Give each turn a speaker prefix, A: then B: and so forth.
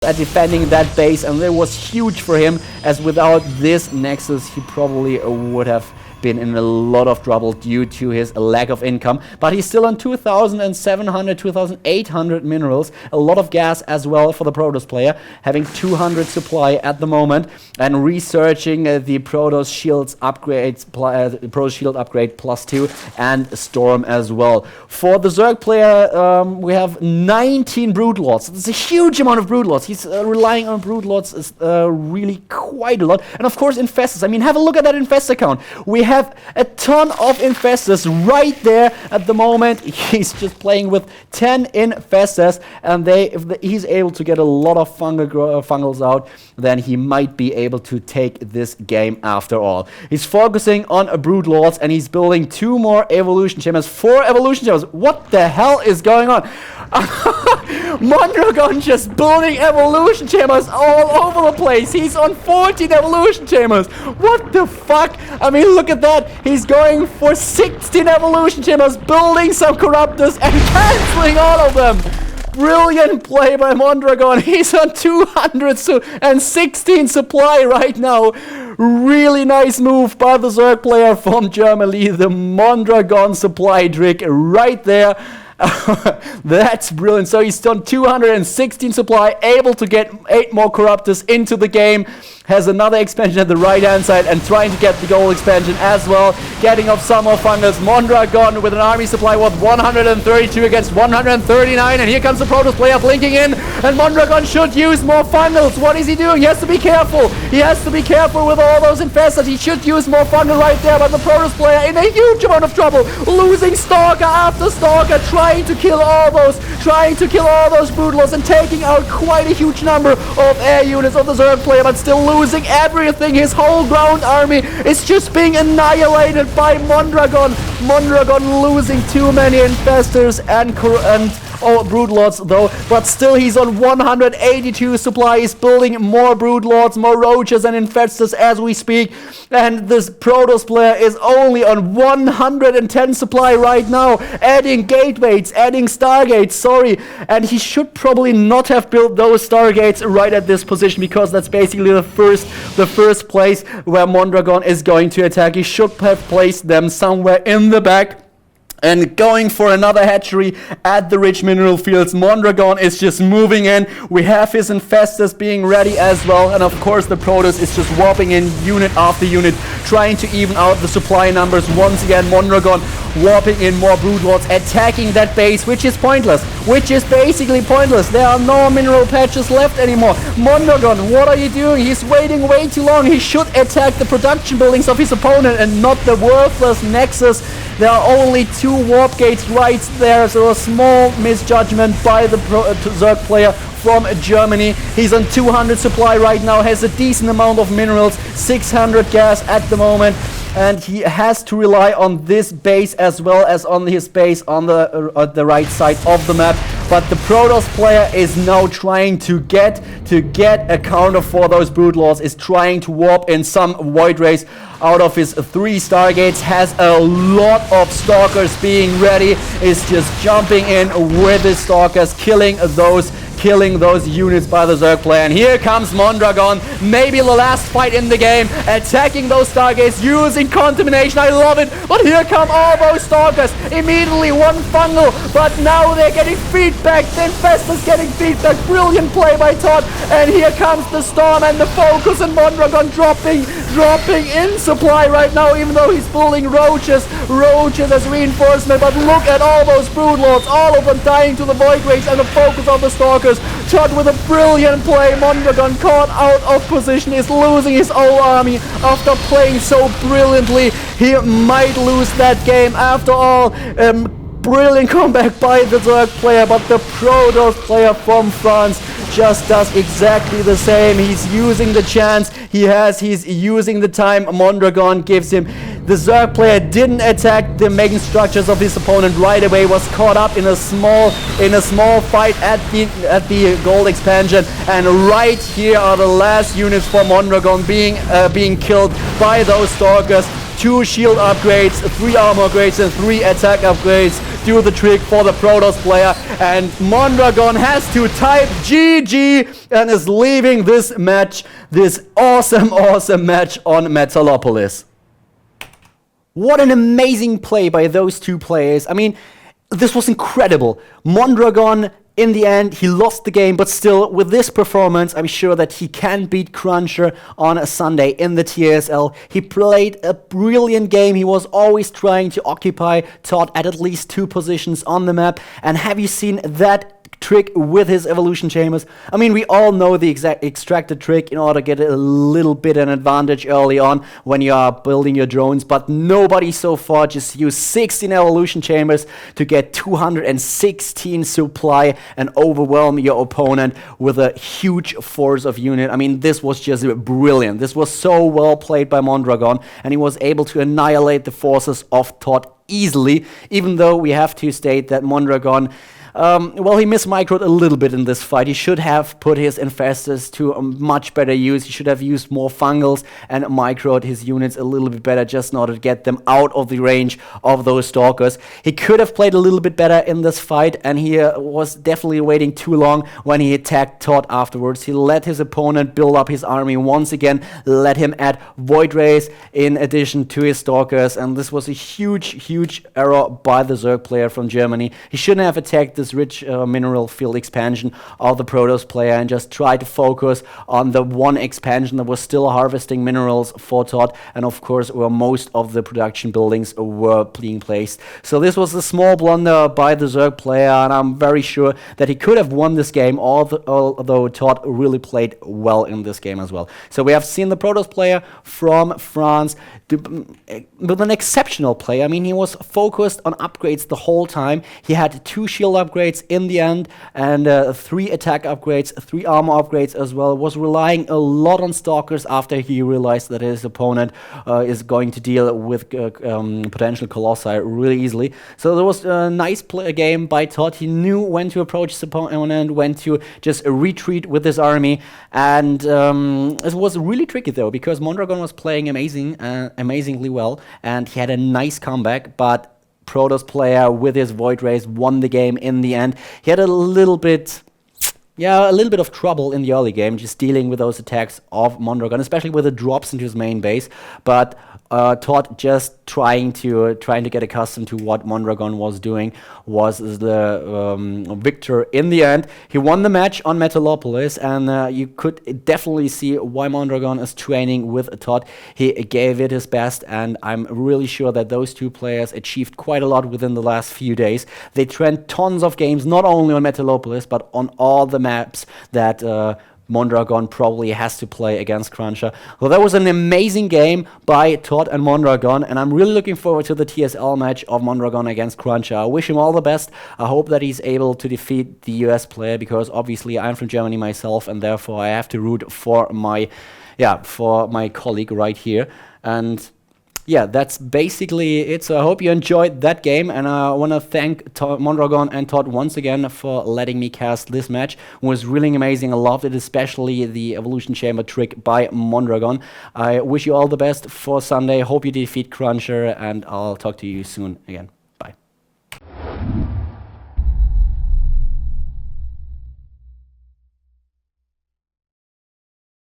A: at defending that base, and it was huge for him, as without this Nexus he probably would have been in a lot of trouble due to his lack of income. But he's still on 2,700, 2,800 minerals, a lot of gas as well for the Protoss player, having 200 supply at the moment, and researching the Protoss shields upgrades, Protoss shield upgrade +2 and Storm as well. For the Zerg player, we have 19 Broodlords. It's a huge amount of Broodlords. He's relying on Broodlords is really quite a lot. And of course Infestors. I mean, have a look at that Infestor count. We have a ton of Infestors right there at the moment. He's just playing with 10 Infestors, and if he's able to get a lot of fungals out, then he might be able to take this game after all. He's focusing on Broodlords, and he's building 2 more Evolution Chambers, 4 Evolution Chambers. What the hell is going on? Mondragon just building Evolution Chambers all over the place. He's on 14 Evolution Chambers. What the fuck? I mean, look at that. He's going for 16 Evolution Chambers, building some Corruptors and cancelling all of them. Brilliant play by Mondragon. He's on 216 supply right now. Really nice move by the Zerg player from Germany. The Mondragon supply trick right there. That's brilliant. So he's done 216 supply, able to get 8 more Corruptors into the game. Has another expansion at the right hand side and trying to get the gold expansion as well. Getting off some more fungals. Mondragon with an army supply worth 132 against 139. And here comes the Protoss player blinking in. And Mondragon should use more fungals. What is he doing? He has to be careful. He has to be careful with all those infestors. He should use more fungal right there. But the Protoss player in a huge amount of trouble. Losing Stalker after Stalker. Trying to kill all those Broodlords and taking out quite a huge number of air units of the Zerg player, but still losing everything. His whole ground army is just being annihilated by Mondragon. Mondragon losing too many infestors and Broodlords though, but still he's on 182 supply. He's building more Broodlords, more Roaches and Infestors as we speak, and this Protoss player is only on 110 supply right now, adding gateways, adding Stargates, and he should probably not have built those Stargates right at this position, because that's basically the first place where Mondragon is going to attack. He should have placed them somewhere in the back. And going for another hatchery at the rich mineral fields. Mondragon is just moving in. We have his Infestors being ready as well. And of course the Protoss is just warping in unit after unit, trying to even out the supply numbers. Once again, Mondragon warping in more Broodlords, attacking that base, which is pointless. Which is basically pointless. There are no mineral patches left anymore. Mondragon, what are you doing? He's waiting way too long. He should attack the production buildings of his opponent and not the worthless Nexus. There are only 2 warp gates right there, so a small misjudgment by the Zerg player from Germany. He's on 200 supply right now, has a decent amount of minerals, 600 gas at the moment, and he has to rely on this base as well as on his base on the right side of the map. But the Protoss player is now trying to get a counter for those Broodlords, is trying to warp in some Void Rays out of his 3 Stargates, has a lot of Stalkers being ready, is just jumping in with his Stalkers, killing those units by the Zerg player. And here comes Mondragon, maybe the last fight in the game, attacking those Stargates, using Contamination. I love it. But here come all those Stalkers. Immediately 1 fungal, but now they're getting feedback. The Infestor's getting feedback. Brilliant play by ToD. And here comes the Storm and the Focus, and Mondragon dropping in supply right now, even though he's building Roaches as reinforcement. But look at all those Broodlords, all of them dying to the Void Rays and the Focus of the Stalkers. ToD with a brilliant play. Mondragon caught out of position, is losing his whole army after playing so brilliantly. He might lose that game after all. Brilliant comeback by the Zerg player, but the Protoss player from France just does exactly the same. He's using the chance he's using the time Mondragon gives him. The Zerg player didn't attack the main structures of his opponent right away, was caught up in a small fight at the gold expansion, and right here are the last units for Mondragon being killed by those Stalkers. 2 shield upgrades, 3 armor upgrades, and 3 attack upgrades. do the trick for the Protoss player, and Mondragon has to type GG and is leaving this match, this awesome match on Metalopolis. What an amazing play by those two players. I mean, this was incredible. Mondragon, in the end, he lost the game, but still, with this performance, I'm sure that he can beat Cruncher on a Sunday in the TSL. He played a brilliant game. He was always trying to occupy ToD at least 2 positions on the map. And have you seen that trick with his evolution chambers? I mean, we all know the exact extracted trick in order to get a little bit an advantage early on when you are building your drones, but nobody so far just used 16 evolution chambers to get 216 supply and overwhelm your opponent with a huge force of unit. I mean, this was just brilliant. This was so well played by Mondragon, and he was able to annihilate the forces of ToD easily, even though we have to state that Mondragon, well, he mismicroed a little bit in this fight. He should have put his infestors to a much better use. He should have used more fungals and microed his units a little bit better, just in order to get them out of the range of those stalkers. He could have played a little bit better in this fight, and he was definitely waiting too long when he attacked ToD afterwards. He let his opponent build up his army once again, let him add Void Rays in addition to his stalkers, and this was a huge error by the Zerg player from Germany. He shouldn't have attacked this rich mineral field expansion of the Protoss player and just try to focus on the one expansion that was still harvesting minerals for ToD, and of course where most of the production buildings were being placed. So this was a small blunder by the Zerg player, and I'm very sure that he could have won this game, although ToD really played well in this game as well. So we have seen the Protoss player from France with an exceptional play. I mean, he was focused on upgrades the whole time. He had 2 shield upgrades in the end, and 3 attack upgrades, 3 armor upgrades as well. Was relying a lot on stalkers after he realized that his opponent is going to deal with potential colossi really easily. So there was a nice game by ToD. He knew when to approach his opponent, when to just retreat with his army, and it was really tricky though, because Mondragon was playing amazingly well, and he had a nice comeback, but Protoss player with his Void Rays won the game in the end. He had a little bit of trouble in the early game, just dealing with those attacks of Mondragon, especially with the drops into his main base. But ToD just trying to get accustomed to what Mondragon was doing was the victor in the end. He won the match on Metalopolis, and you could definitely see why Mondragon is training with ToD. He gave it his best, and I'm really sure that those two players achieved quite a lot within the last few days. They trained tons of games, not only on Metalopolis, but on all the maps that Mondragon probably has to play against Cruncher. Well, that was an amazing game by ToD and Mondragon, and I'm really looking forward to the TSL match of Mondragon against Cruncher. I wish him all the best. I hope that he's able to defeat the US player, because obviously I'm from Germany myself, and therefore I have to root for my colleague right here. And yeah, that's basically it. So I hope you enjoyed that game, and I want to thank Mondragon and ToD once again for letting me cast this match. It was really amazing. I loved it, especially the Evolution Chamber trick by Mondragon. I wish you all the best for Sunday. Hope you defeat Cruncher, and I'll talk to you soon again.